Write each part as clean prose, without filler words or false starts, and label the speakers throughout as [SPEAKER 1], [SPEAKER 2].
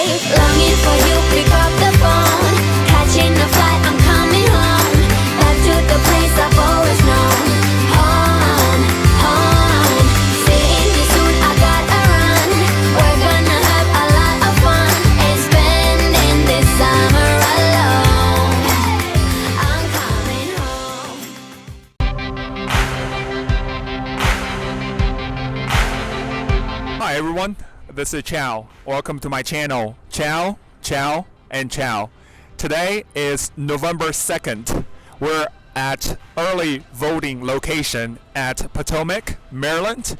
[SPEAKER 1] safe. Longing for you, pick up the phone. Catching a flight, I'm coming home. Back to the place I've always known. Home, home. Seeing you soon, I gotta run. We're gonna have a lot of fun and spending this summer alone. I'm coming home.
[SPEAKER 2] Hi everyone, this is Chow. Welcome to my channel, Chow, Chow, and Chow. Today is November 2nd. We're at early voting location at Potomac, Maryland.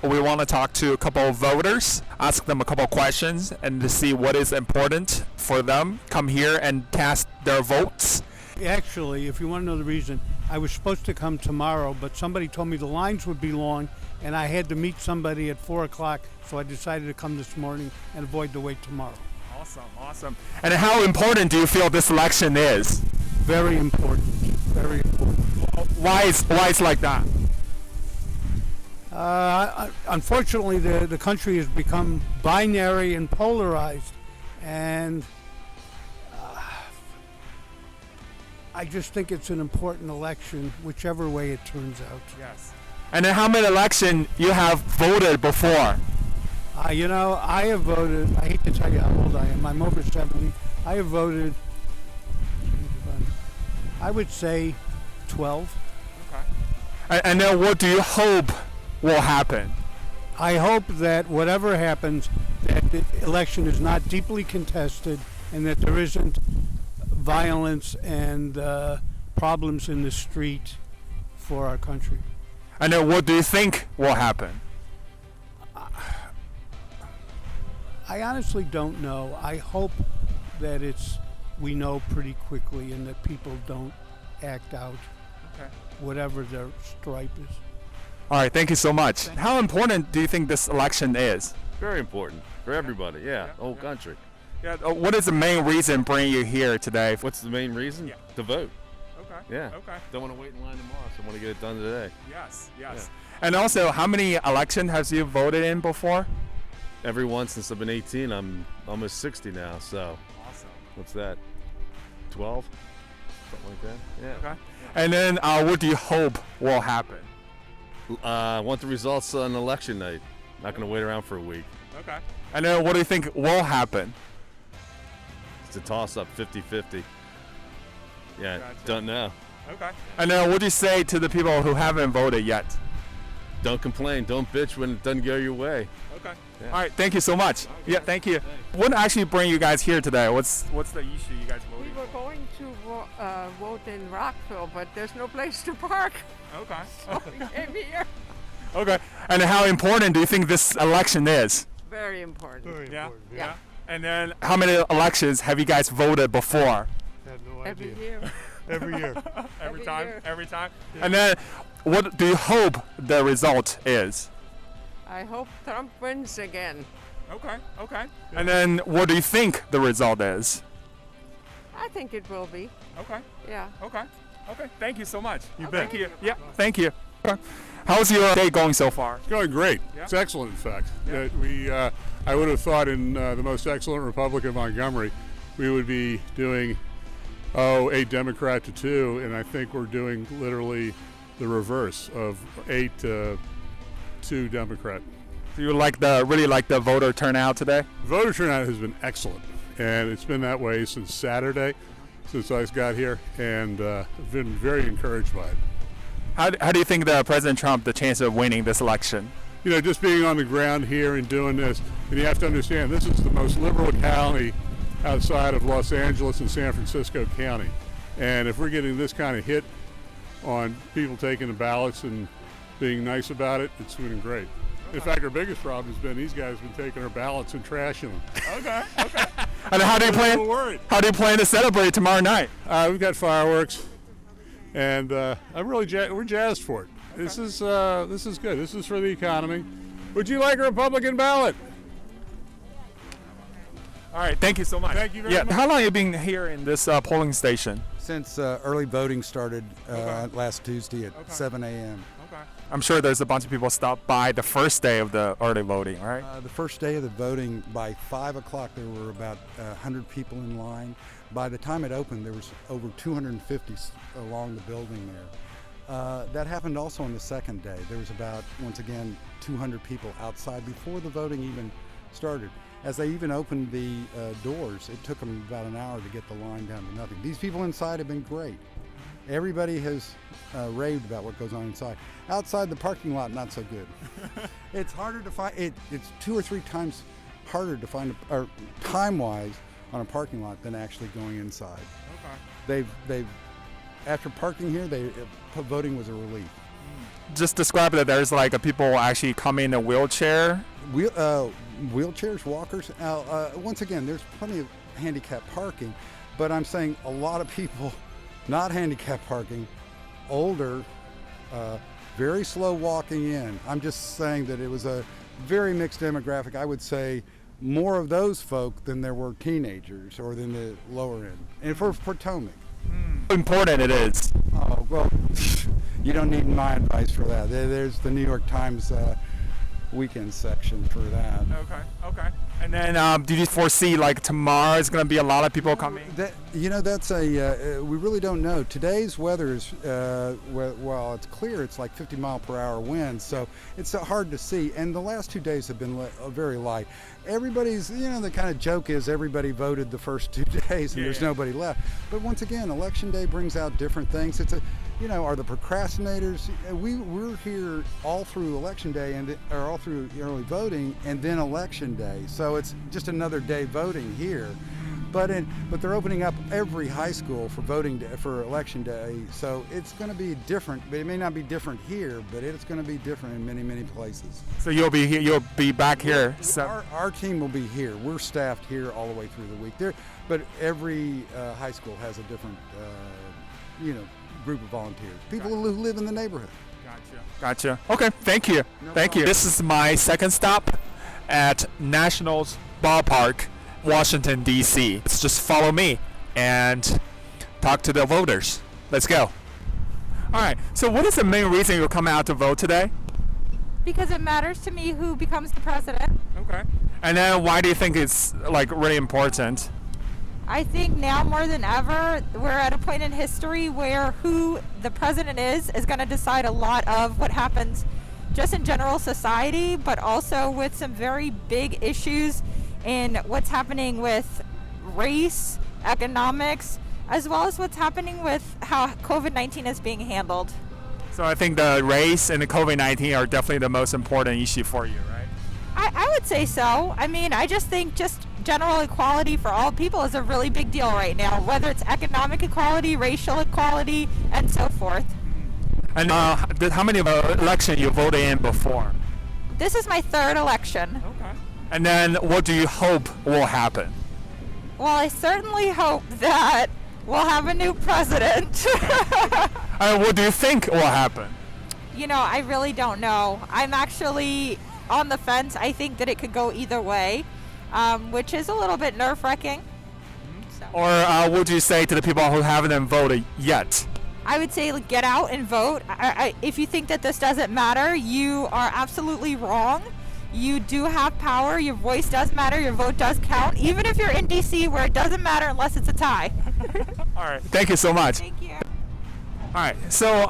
[SPEAKER 2] We want to talk to a couple of voters, ask them a couple of questions, and to see what is important for them. Come here and cast their votes.
[SPEAKER 3] Actually, if you want to know the reason, I was supposed to come tomorrow, but somebody told me the lines would be long, and I had to meet somebody at 4 o'clock, so I decided to come this morning and avoid the wait tomorrow.
[SPEAKER 2] Awesome, awesome. And how important do you feel this election is?
[SPEAKER 3] Very important, very important.
[SPEAKER 2] Why is like that?
[SPEAKER 3] Unfortunately, the country has become binary and polarized, and I just think it's an important election, whichever way it turns out.
[SPEAKER 2] Yes. And then how many elections you have voted before?
[SPEAKER 3] You know, I have voted, I hate to tell you how old I am, I'm over 70. I have voted, I would say 12.
[SPEAKER 2] Okay. And then what do you hope will happen?
[SPEAKER 3] I hope that whatever happens, that the election is not deeply contested and that there isn't violence and problems in the street for our country.
[SPEAKER 2] And then what do you think will happen?
[SPEAKER 3] I honestly don't know. I hope that we know pretty quickly and that people don't act out, whatever their stripe is.
[SPEAKER 2] All right, thank you so much. How important do you think this election is?
[SPEAKER 4] Very important for everybody, the whole country.
[SPEAKER 2] Yeah. What is the main reason bringing you here today?
[SPEAKER 4] What's the main reason?
[SPEAKER 2] Yeah.
[SPEAKER 4] To vote.
[SPEAKER 2] Okay.
[SPEAKER 4] Yeah.
[SPEAKER 2] Okay.
[SPEAKER 4] Don't want to wait in line tomorrow, so I want to get it done today.
[SPEAKER 2] Yes. Yes. Yeah. And also, how many elections have you voted in before?
[SPEAKER 4] Every one since I've been 18. I'm almost 60 now, so.
[SPEAKER 2] Awesome.
[SPEAKER 4] What's that? 12? Something like that? Yeah.
[SPEAKER 2] Okay. And then what do you hope will happen?
[SPEAKER 4] I want the results on election night. Not going to wait around for a week.
[SPEAKER 2] Okay. And then what do you think will happen?
[SPEAKER 4] It's a toss-up, 50-50. Yeah,
[SPEAKER 2] Gotcha.
[SPEAKER 4] Don't know.
[SPEAKER 2] Okay. And then what do you say to the people who haven't voted yet?
[SPEAKER 4] Don't complain. Don't bitch when it doesn't go your way.
[SPEAKER 2] Okay.
[SPEAKER 4] Yeah.
[SPEAKER 2] All right. Thank you so much. Yeah. Thank you. What actually bring you guys here today? What's the issue you guys
[SPEAKER 5] We
[SPEAKER 2] voting
[SPEAKER 5] were going to vote in Rockville, but there's no place to park.
[SPEAKER 2] for? Okay.
[SPEAKER 5] So we came here.
[SPEAKER 2] Okay. And how important do you think this election is?
[SPEAKER 5] Very important.
[SPEAKER 2] Yeah.
[SPEAKER 5] Yeah.
[SPEAKER 2] And then how many elections have you guys voted before?
[SPEAKER 5] Every year.
[SPEAKER 3] Every year.
[SPEAKER 5] Every year.
[SPEAKER 2] Every time. And then what do you hope the result is?
[SPEAKER 5] I hope Trump wins again.
[SPEAKER 2] Okay. Okay. And then what do you think the result is?
[SPEAKER 5] I think it will be.
[SPEAKER 2] Okay.
[SPEAKER 5] Yeah.
[SPEAKER 2] Okay. Okay. Thank you so much.
[SPEAKER 5] bet.
[SPEAKER 2] Thank you. Yeah. Thank you. How's your day going so far?
[SPEAKER 6] It's going great.
[SPEAKER 2] Yeah?
[SPEAKER 6] It's excellent, in fact.
[SPEAKER 2] Yeah.
[SPEAKER 6] I would have thought in the most excellent republic of Montgomery, we would be doing, 8 Democrat to 2, and I think we're doing literally the reverse of 8 to 2 Democrat.
[SPEAKER 2] Do you really like the voter turnout today?
[SPEAKER 6] Voter turnout has been excellent, and it's been that way since Saturday, since I got here, and I've been very encouraged by it.
[SPEAKER 2] How do you think that President Trump the chance of winning this election?
[SPEAKER 6] You know, just being on the ground here and doing this, and you have to understand, this is the most liberal county outside of Los Angeles and San Francisco County. And if we're getting this kind of hit on people taking the ballots and being nice about it, it's been great. In fact, our biggest problem has been these guys have been taking our ballots and trashing them.
[SPEAKER 2] Okay. Okay. And how do you plan?
[SPEAKER 6] I'm a little worried.
[SPEAKER 2] How do you plan to celebrate tomorrow night?
[SPEAKER 6] We've got fireworks, and we're jazzed for it. Okay. This is good. This is for the economy. Would you like a Republican ballot?
[SPEAKER 2] All right. Thank you so much.
[SPEAKER 6] Thank you very much.
[SPEAKER 2] How long have you been here in this polling station?
[SPEAKER 7] Since early voting started last Tuesday at 7 a.m.
[SPEAKER 2] Okay. I'm sure there's a bunch of people stopped by the first day of the early voting, right?
[SPEAKER 7] The first day of the voting, by 5 o'clock, there were about 100 people in line. By the time it opened, there was over 250 along the building there. That happened also on the second day. There was about, once again, 200 people outside before the voting even started. As they even opened the doors, it took them about an hour to get the line down to nothing. These people inside have been great. Everybody has raved about what goes on inside. Outside the parking lot, not so good. It's harder to find. It's 2 or 3 times harder to find, or time-wise, on a parking lot than actually going inside. Okay. They've after parking here, voting was a relief.
[SPEAKER 2] Just describe that there's like people actually coming in a wheelchair.
[SPEAKER 7] Wheelchairs, walkers. Once again, there's plenty of handicap parking, but I'm saying a lot of people not handicap parking, older, very slow walking in. I'm just saying that it was a very mixed demographic. I would say more of those folk than there were teenagers or than the lower end. And for Potomac.
[SPEAKER 2] How important it is.
[SPEAKER 7] Oh, well, you don't need my advice for that. There's the New York Times weekend section for that.
[SPEAKER 2] Okay. And then do you foresee like tomorrow is going to be a lot of people coming?
[SPEAKER 7] That's we really don't know. Today's weather is, well, it's clear, it's like 50-mile-per-hour winds, so it's hard to see. And the last 2 days have been very light. Everybody's, the kind of joke is everybody voted the first 2 days and there's nobody left. But once again, Election Day brings out different things. It's are the procrastinators? We're here all through Election Day or all through early voting and then Election Day. So it's just another day voting here. But they're opening up every high school for voting for Election Day. So it's going to be different. It may not be different here, but it's going to be different in many, many places.
[SPEAKER 2] So you'll be here. You'll be back here. So
[SPEAKER 7] our team will be here. We're staffed here all the way through the week. But every high school has a different, group of volunteers. People who live in the neighborhood.
[SPEAKER 2] Gotcha. Okay. Thank you. Thank you. This is my second stop at Nationals Ballpark, Washington, D.C. Let's just follow me and talk to the voters. Let's go. All right. So what is the main reason you're coming out to vote today?
[SPEAKER 8] Because it matters to me who becomes the president.
[SPEAKER 2] Okay. And then why do you think it's like really important?
[SPEAKER 8] I think now more than ever, we're at a point in history where who the president is going to decide a lot of what happens just in general society, but also with some very big issues in what's happening with race, economics, as well as what's happening with how COVID-19 is being handled.
[SPEAKER 2] So I think the race and the COVID-19 are definitely the most important issue for you, right?
[SPEAKER 8] I would say so. I mean, I just think just general equality for all people is a really big deal right now, whether it's economic equality, racial equality, and so forth.
[SPEAKER 2] And how many elections you voted in before?
[SPEAKER 8] This is my 3rd election.
[SPEAKER 2] Okay. And then what do you hope will happen?
[SPEAKER 8] Well, I certainly hope that we'll have a new president.
[SPEAKER 2] And what do you think will happen?
[SPEAKER 8] I really don't know. I'm actually on the fence. I think that it could go either way, which is a little bit nerve-wracking. So.
[SPEAKER 2] Or what would you say to the people who haven't voted yet?
[SPEAKER 8] I would say get out and vote. If you think that this doesn't matter, you are absolutely wrong. You do have power. Your voice does matter. Your vote does count, even if you're in D.C. where it doesn't matter unless it's a tie.
[SPEAKER 2] All right. Thank you so much.
[SPEAKER 8] Thank you.
[SPEAKER 2] All right. So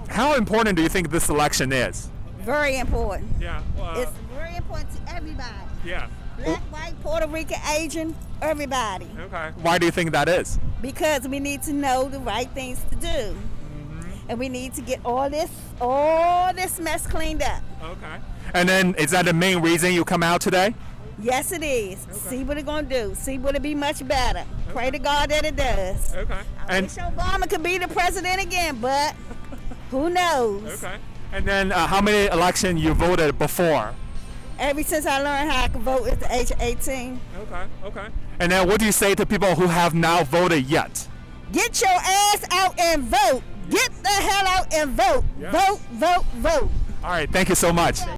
[SPEAKER 2] how important do you think this election is?
[SPEAKER 9] Very important.
[SPEAKER 2] Yeah.
[SPEAKER 9] It's very important to everybody.
[SPEAKER 2] Yeah.
[SPEAKER 9] Black, white, Puerto Rican, Asian, everybody.
[SPEAKER 2] Okay. Why do you think that is?
[SPEAKER 9] Because we need to know the right things to do. And we need to get all this mess cleaned up.
[SPEAKER 2] Okay. And then is that the main reason you come out today?
[SPEAKER 9] Yes, it is. Okay. See what it's going to do. See what it be much better. Okay. Pray to God that it does.
[SPEAKER 2] Okay.
[SPEAKER 9] I wish Obama could be the president again, but who knows?
[SPEAKER 2] Okay. And then how many elections you voted before?
[SPEAKER 9] Ever since I learned how I could vote at the age of 18.
[SPEAKER 2] Okay. And then what do you say to people who have not voted yet?
[SPEAKER 9] Get your ass out and vote. Get the hell out and vote. Yeah. Vote.
[SPEAKER 2] All right. Thank you so much.